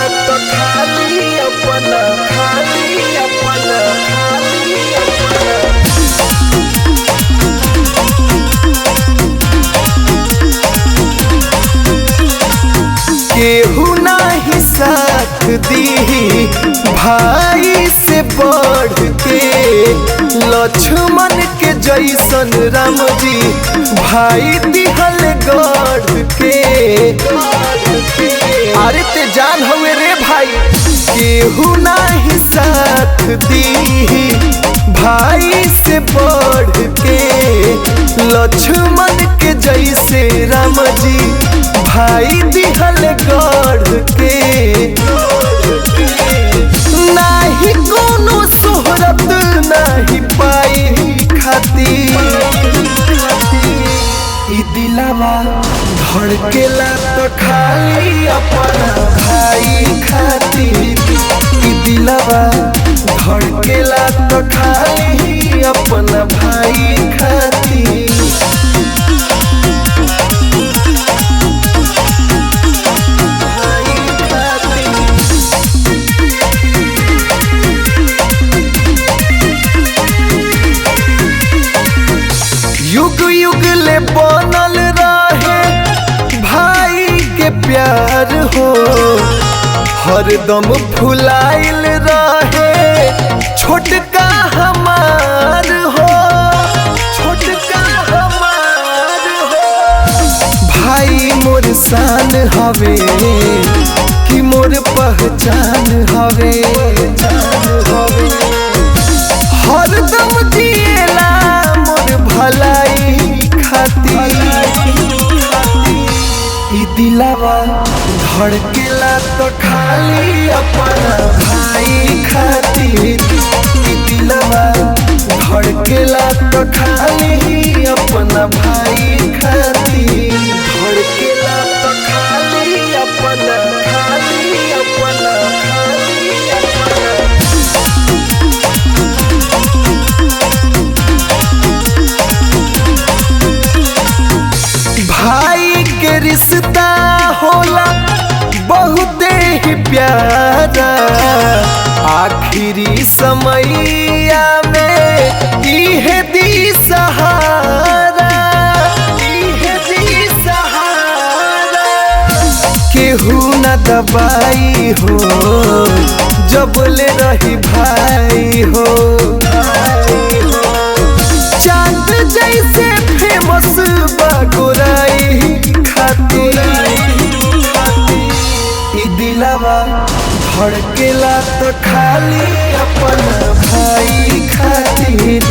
तो खाली अपना खाली अपना खाली अपना केहू नाही साथ दी भाई से बढ़ के लक्ष्मण के जैसन राम जी भाई दिहल गढ़ के। अरे ते जान हुए रे भाई केहू नाही साथ दी भाई से बढ़ के लक्ष्मण के जैसे राम जी भाई दिहल गढ़ के। नाही कोनो सोहरत नाही पाई खाती ई दिलावा धड़केला तो खाली अपना भाई खातिर ई दिलावा धड़केला तो खाली अपना भाई खातिर। युग युग ले बनल रहे भाई के प्यार हो हरदम फुलाइल रहे छोटका हमार हो छोटका हमार हो। भाई मोर शान हवे कि मोर पहचान हवे हरदम जिएला मोर भलाई खातिर ई दिलावा धड़केला तो खाली अपना भाई खातिर ई दिलावा धड़केला तो खाली अपना भाई खातिर धड़केला तो खाली अपना खाली अपना खाली अपना। भाई के रिश्ता होला बहुत ही प्यारा आखिरी समैया में इहे दी सहारा इहे दी सहारा। केहू न दबाई हो जब ले रही भाई हो चांद जैसे फेमस गोराई खातिर ई दिलावा धड़केला तो खाली अपना भाई खातिर।